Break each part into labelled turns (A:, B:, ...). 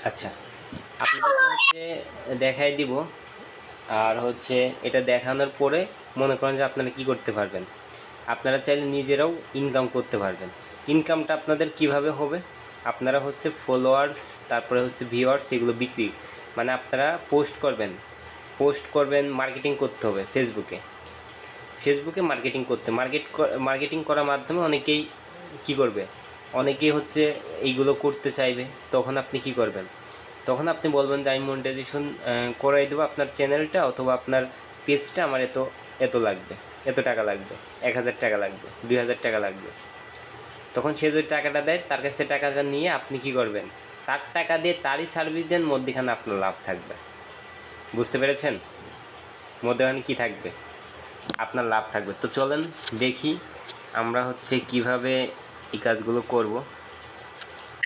A: আচ্ছা, আপনাদেরকে হচ্ছে দেখাই দিব। আর হচ্ছে এটা দেখানোর পরে মনে করেন যে আপনারা কি করতে পারবেন, আপনারা চাইলে নিজেরাও ইনকাম করতে পারবেন। ইনকামটা আপনাদের কিভাবে হবে, আপনারা হচ্ছে ফলোয়ার্স, তারপরে হচ্ছে ভিউয়ার্স, এগুলো বিক্রি, মানে আপনারা পোস্ট করবেন, মার্কেটিং করতে হবে ফেসবুকে মার্কেটিং করার মাধ্যমে অনেকেই কি করবে, অনেকেই হচ্ছে এইগুলো করতে চাইবে। তখন আপনি কি করবেন, তখন আপনি বলবেন যে আমি মনিটাইজেশন করাই দেবো আপনার চ্যানেলটা অথবা আপনার পেজটা, আমার এত এত লাগবে, এত টাকা লাগবে, 1000 টাকা লাগবে, 2000 টাকা লাগবে। তখন সে যদি টাকাটা দেয়, তার কাছে টাকাটা নিয়ে আপনি কি করবেন, তার টাকা দিয়ে তারই সার্ভিস দেন, মধ্যেখানে আপনার লাভ থাকবে। বুঝতে পেরেছেন? মধ্যেখানে কি থাকবে, আপনার লাভ থাকবে। তো চলেন দেখি আমরা হচ্ছে কিভাবে এই কাজগুলো করব।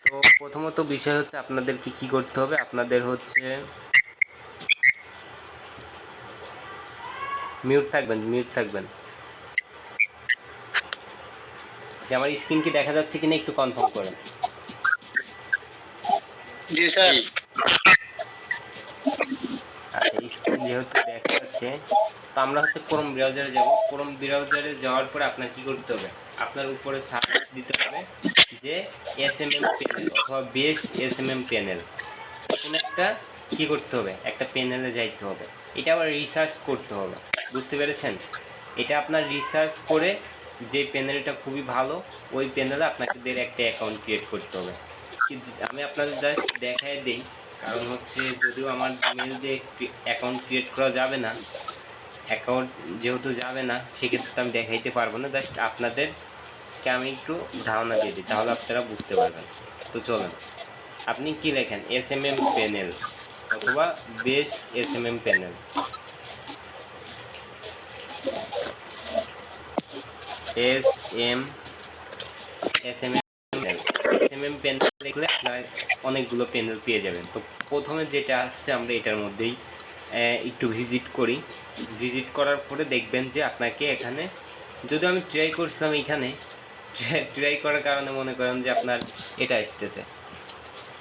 A: তো প্রথমত বিষয় হচ্ছে আপনাদেরকে কি করতে হবে, আপনাদের হচ্ছে মিউট থাকবেন। যে আমার স্ক্রিন কি দেখা যাচ্ছে কিনা একটু কনফার্ম করেন।
B: জি স্যার।
A: আচ্ছা, স্ক্রিন যেহেতু দেখা যাচ্ছে, তো আমরা হচ্ছে ক্রোম ব্রাউজারে যাব। ক্রোম ব্রাউজারে যাওয়ার পরে আপনার কি করতে হবে, আপনার উপরে সার্চ দিতে হবে যে এসএমএম প্যানেল অথবা বেস্ট এসএমএম প্যানেল, কোনো একটা কি করতে হবে, একটা প্যানেলে যাইতে হবে। এটা আবার রিসার্চ করতে হবে। বুঝতে পেরেছেন? এটা আপনার রিসার্চ করে যে প্যানেলটা খুবই ভালো, ওই প্যানেলে আপনাদের একটা অ্যাকাউন্ট ক্রিয়েট করতে হবে। আমি আপনাদের জাস্ট দেখায় দিই, কারণ হচ্ছে যদিও আমার জিমেল দিয়ে অ্যাকাউন্ট ক্রিয়েট করা যাবে না, অ্যাকাউন্ট যেহেতু যাবে না, সেক্ষেত্রে তো আমি দেখাইতে পারবো না। জাস্ট আপনাদেরকে আমি একটু ধারণা দিয়ে দিই, তাহলে আপনারা বুঝতে পারবেন। তো চলেন, আপনি কি লেখেন, এসএমএম প্যানেল অথবা best SMM panel, SMM panel লিখলে আপনারা অনেকগুলো প্যানেল পেয়ে যাবেন। তো প্রথমে যেটা আসছে আমরা এটার মধ্যেই একটু ভিজিট করার পরে দেখবেন যে আপনাকে এখানে, যদিও আমি ট্রাই করছিলাম, এখানে ট্রাই করার কারণে মনে করেন যে আপনার এটা আসতেছে,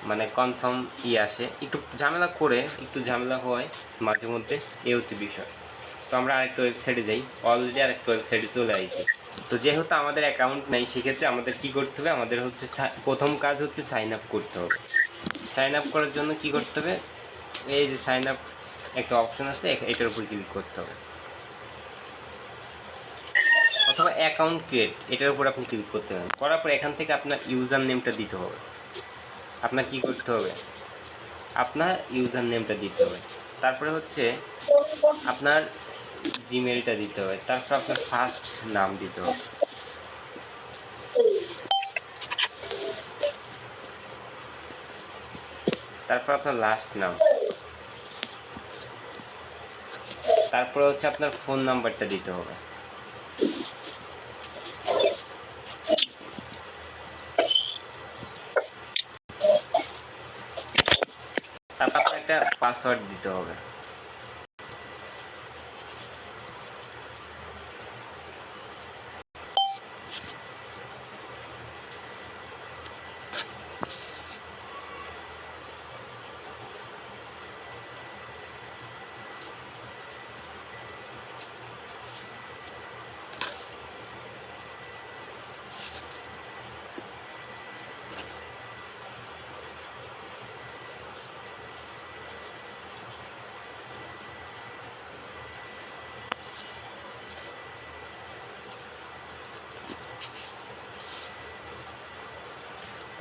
A: মানে কনফার্ম আসে, একটু ঝামেলা হয় মাঝে মধ্যে, এই হচ্ছে বিষয়। তো আমরা আরেকটা ওয়েবসাইটে যাই, অলরেডি আরেকটা ওয়েবসাইটে চলে আসি। তো যেহেতু আমাদের অ্যাকাউন্ট নাই, সেক্ষেত্রে আমাদের কি করতে হবে, আমাদের হচ্ছে প্রথম কাজ হচ্ছে সাইন আপ করতে হবে। সাইন আপ করার জন্য কি করতে হবে, এই যে সাইন আপ একটা অপশন আছে, এটার উপর ক্লিক করতে হবে, অথবা অ্যাকাউন্ট ক্রিয়েট, এটার উপর আপনি ক্লিক করতে হবে। করার পর এখান থেকে আপনার ইউজার নেমটা দিতে হবে। আপনার কি করতে হবে, আপনার ইউজার নেমটা দিতে হবে, তারপরে হচ্ছে আপনার জিমেলটা দিতে হবে, তারপর আপনার ফার্স্ট নাম দিতে হবে, তারপর আপনার লাস্ট নাম, তারপর হচ্ছে আপনার ফোন নাম্বারটা দিতে হবে, তারপর আপনার একটা পাসওয়ার্ড দিতে হবে।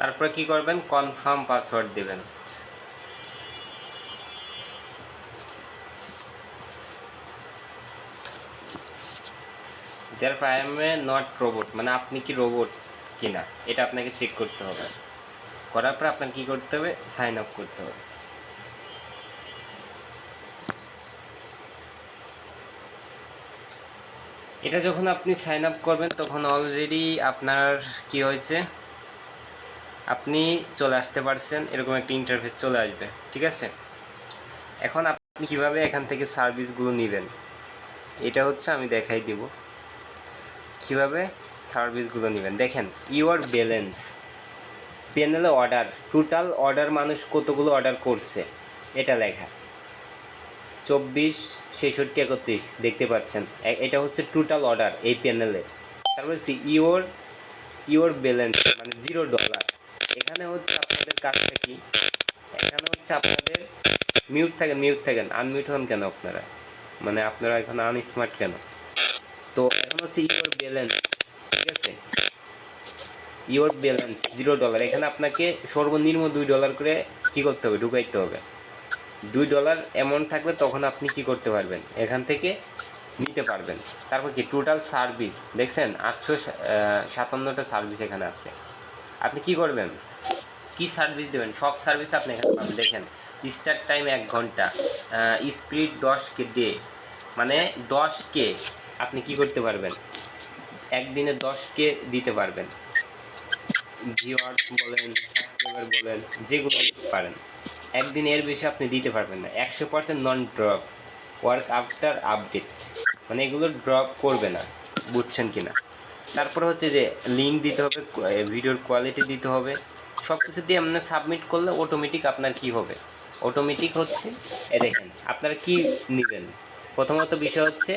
A: তারপরে কি করবেন, কনফার্ম পাসওয়ার্ড দেবেন। তারপর I M A not robot, মানে আপনি কি রোবট কিনা এটা আপনাকে চেক করতে হবে। করার পর আপনাকে কি করতে হবে, সাইন আপ করতে হবে। এটা যখন আপনি সাইন আপ করবেন, তখন অলরেডি আপনার কি হয়েছে, আপনি চলে আসতে পারছেন, এরকম একটা ইন্টারফেস চলে আসবে। ঠিক আছে, এখন আপনি কিভাবে এখান থেকে সার্ভিসগুলো নেবেন, এটা হচ্ছে আমি দেখাই দিব কিভাবে সার্ভিসগুলো নেবেন। দেখেন, ইউর ব্যালেন্স, প্যানেলে অর্ডার, টোটাল অর্ডার মানুষ কতগুলো অর্ডার করছে এটা লেখা, 24, 66, 31 দেখতে পাচ্ছেন। এটা হচ্ছে টোটাল অর্ডার এই প্যানেলের। তারপর হচ্ছে ইওর ব্যালেন্স মানে $0। এখানে হচ্ছে আপনাদের কাজটা কি, এখানে হচ্ছে আপনাদের মিউট থাকেন আনমিউট হন কেন আপনারা, মানে আপনারা এখন আনস্মার্ট কেন? তো এখন হচ্ছে ইওর ব্যালেন্স, ঠিক আছে, ইওর ব্যালেন্স $0। এখানে আপনাকে সর্বনিম্ন $2 করে কি করতে হবে, ঢুকাইতে হবে। $2 অ্যামাউন্ট থাকলে তখন আপনি কি করতে পারবেন, এখান থেকে নিতে পারবেন। তারপর কি টোটাল সার্ভিস দেখছেন 857টা সার্ভিস এখানে আছে। আপনি কি করবেন, কি সার্ভিস দেবেন, সব সার্ভিস আপনি এখানে পাবেন। দেখেন স্টার্ট টাইম 1 ঘন্টা, স্পিড 10K ডে, মানে 10K আপনি কি করতে পারবেন, একদিনে 10K দিতে পারবেন। ভিউয়ার্স বলেন, সাবস্ক্রাইবার বলেন, যেগুলো পারেন একদিন এর বেশি আপনি দিতে পারবেন না। 100% নন ড্রপ ওয়ার্ক আফটার আপডেট, মানে এগুলো ড্রপ করবে না, বুঝছেন কিনা? তারপরে হচ্ছে যে লিঙ্ক দিতে হবে, ভিডিওর কোয়ালিটি দিতে হবে, সব কিছু দিয়ে আপনার সাবমিট করলে অটোমেটিক আপনার কি হবে, অটোমেটিক হচ্ছে দেখেন আপনারা কি নেবেন। প্রথমত বিষয় হচ্ছে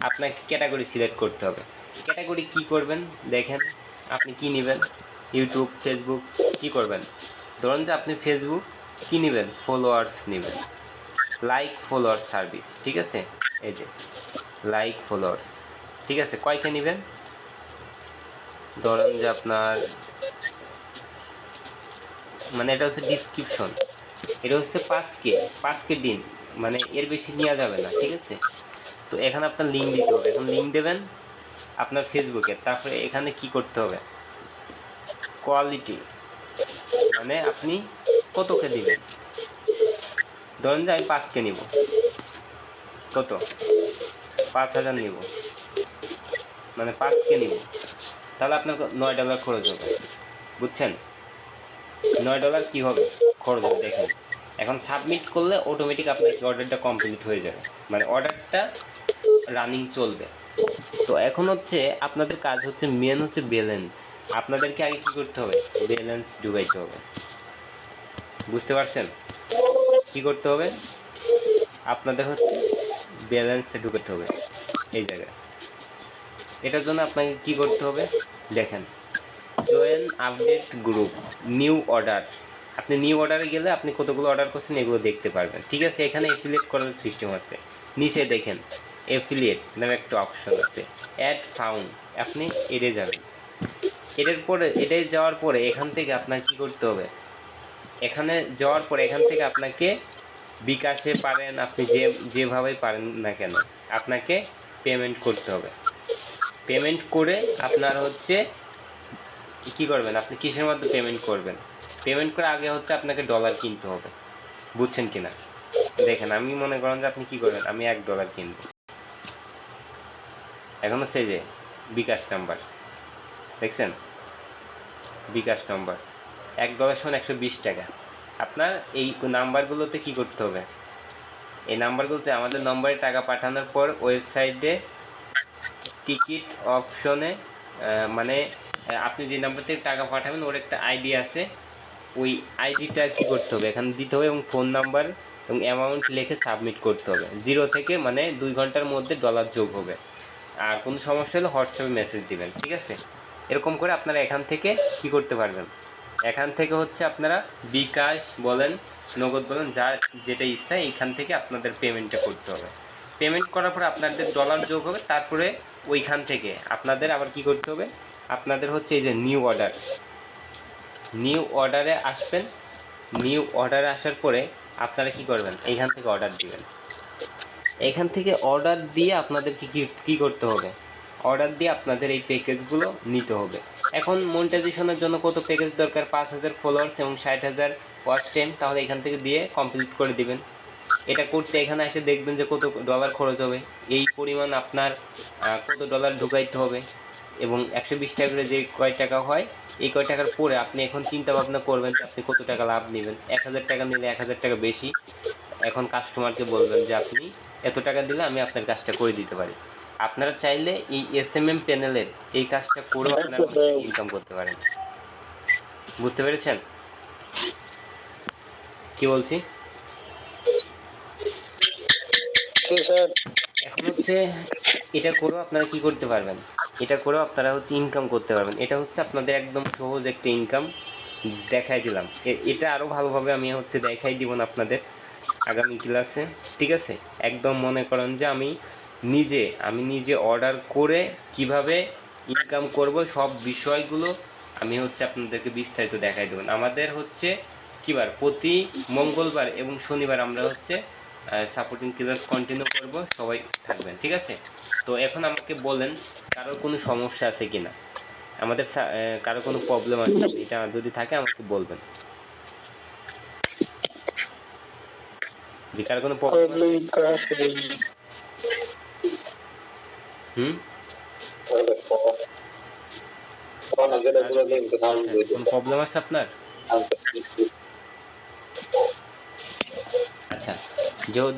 A: আপনাকে ক্যাটাগরি সিলেক্ট করতে হবে। ক্যাটাগরি কি করবেন দেখেন, আপনি কি নেবেন, ইউটিউব, ফেসবুক, কি করবেন, ধরুন যে আপনি ফেসবুক কি নেবেন, ফলোয়ার্স নেবেন, লাইক ফলোয়ার্স সার্ভিস, ঠিক আছে, এই যে লাইক ফলোয়ার্স, ঠিক আছে, কয়কে নেবেন, ধরেন যে আপনার মানে এটা হচ্ছে ডিসক্রিপশন, এটা হচ্ছে 5K দিন, মানে এর বেশি নেওয়া যাবে না, ঠিক আছে। তো এখানে আপনার লিঙ্ক দিতে হবে, এখন লিঙ্ক দেবেন আপনার ফেসবুকে। তারপরে এখানে কি করতে হবে, কোয়ালিটি, মানে আপনি কতকে দিবেন, ধরেন যে আমি 5K নিব, কত, 5,000 নিব, মানে 5K নিব, তাহলে আপনার $9 খরচ হবে, বুঝছেন, $9 কি হবে খরচ হবে। দেখেন এখন সাবমিট করলে অটোমেটিক আপনার অর্ডারটা কমপ্লিট হয়ে যাবে, মানে অর্ডারটা রানিং চলবে। তো এখন হচ্ছে আপনাদের কাজ হচ্ছে মেন হচ্ছে ব্যালেন্স, আপনাদেরকে আগে কি করতে হবে, ব্যালেন্স ঢুকাইতে হবে, বুঝতে পারছেন? কি করতে হবে, আপনাদের হচ্ছে ব্যালেন্সটা ঢুকাতে হবে এই জায়গায়। এটার জন্য আপনাকে কি করতে হবে, দেখেন join update group, new order, আপনি নিউ অর্ডারে গেলে আপনি কতগুলো অর্ডার করছেন এগুলো দেখতে পারবেন, ঠিক আছে। এখানে অ্যাফিলিয়েট করার সিস্টেম আছে, নিচে দেখেন অ্যাফিলিয়েট নামে একটা অপশন আছে, অ্যাড ফাউন্ড, আপনি এড়ে যাবেন। এটাই যাওয়ার পরে এখান থেকে আপনার কি করতে হবে, এখানে যাওয়ার পরে এখান থেকে আপনাকে বিকাশে পারেন, আপনি যেভাবেই পারেন না কেন আপনাকে পেমেন্ট করতে হবে। পেমেন্ট করে আপনার হচ্ছে কি করবেন, আপনি কিসের মাধ্যমে পেমেন্ট করবেন, পেমেন্ট করে আগে হচ্ছে আপনাকে ডলার কিনতে হবে, বুঝছেন কিনা? দেখেন আমি মনে করেন যে আপনি কি করবেন, আমি $1 কিনব, এখন হচ্ছে যে বিকাশ নাম্বার, দেখছেন বিকাশ নাম্বার $1 সমান 120 টাকা। আপনার এই নাম্বারগুলোতে কি করতে হবে, এই নাম্বারগুলোতে আমাদের নম্বরে টাকা পাঠানোর পর ওয়েবসাইটে টিকিট অপশনে মানে আপনি যে নাম্বার থেকে টাকা পাঠাবেন ওর একটা আইডি আছে, ওই আইডিটা কি করতে হবে এখানে দিতে হবে, এবং ফোন নাম্বার এবং অ্যামাউন্ট লিখে সাবমিট করতে হবে। 0 থেকে মানে 2 ঘন্টার মধ্যে ডলার যোগ হবে। আর কোনো সমস্যা হলে হোয়াটসঅ্যাপে মেসেজ দিবেন, ঠিক আছে। এরকম করে আপনারা এখান থেকে কি করতে পারবেন, এখান থেকে হচ্ছে আপনারা বিকাশ বলেন, নগদ বলেন, যার যেটা ইচ্ছা এইখান থেকে আপনাদের পেমেন্টটা করতে হবে। পেমেন্ট করার পরে আপনাদের ডলার যোগ হবে, তারপরে ওইখান থেকে আপনাদের আবার কি করতে হবে, আপনাদের হচ্ছে এই যে নিউ অর্ডারে আসবেন। নিউ অর্ডারে আসার পরে আপনারা কি করবেন, এইখান থেকে অর্ডার দিবেন। এখান থেকে অর্ডার দিয়ে আপনাদেরকে কি করতে হবে, অর্ডার দিয়ে আপনাদের এই প্যাকেজগুলো নিতে হবে। এখন মনিটাইজেশনের জন্য কত প্যাকেজ দরকার, 5,000 ফলোয়ার্স এবং 60,000 ওয়াচ টাইম, তাহলে এখান থেকে দিয়ে কমপ্লিট করে দিবেন। এটা করতে এখানে এসে দেখবেন যে কত ডলার খরচ হবে, এই পরিমাণ আপনার কত ডলার ঢুকাইতে হবে, এবং 120 টাকা করে যে কয় টাকা হয় এই কয় টাকার পরে আপনি এখন চিন্তা ভাবনা করবেন যে আপনি কত টাকা লাভ নেবেন। 1,000 টাকা নিলে 1,000 টাকা বেশি, এখন কাস্টমারকে বলবেন যে আপনি এত টাকা দিলে আমি আপনার কাজটা করে দিতে পারি। আপনারা চাইলে এই SMM প্যানেলের এই কাজটা করেও আপনারা ইনকাম করতে পারেন। বুঝতে পেরেছেন কি বলছি? এখন হচ্ছে এটা করেও আপনারা কি করতে পারবেন, এটা করেও আপনারা হচ্ছে ইনকাম করতে পারবেন। এটা হচ্ছে আপনাদের একদম সহজ একটা ইনকাম দেখাই দিলাম। এটা আরও ভালোভাবে আমি হচ্ছে দেখাই দিব না আপনাদের আগামী ক্লাসে, ঠিক আছে? একদম মনে করেন যে আমি নিজে অর্ডার করে কিভাবে ইনকাম করব সব বিষয়গুলো আমি হচ্ছে আপনাদেরকে বিস্তারিত দেখাই দেবেন। আমাদের হচ্ছে কিবার প্রতি মঙ্গলবার এবং শনিবার আমরা হচ্ছে সাপোর্টিং ক্লাস কন্টিনিউ করব, সবাই থাকবেন, ঠিক আছে? তো এখন আমাকে বলেন কারোর কোনো সমস্যা আছে কিনা, আমাদের কারো কোনো প্রবলেম আছে কিনা, এটা যদি থাকে আমাকে বলবেন। যে কারো কোনো প্রবলেম আছে? হুম, কোনো প্রবলেম আছে আপনার? আচ্ছা,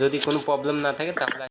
A: যদি কোনো প্রবলেম না থাকে তাহলে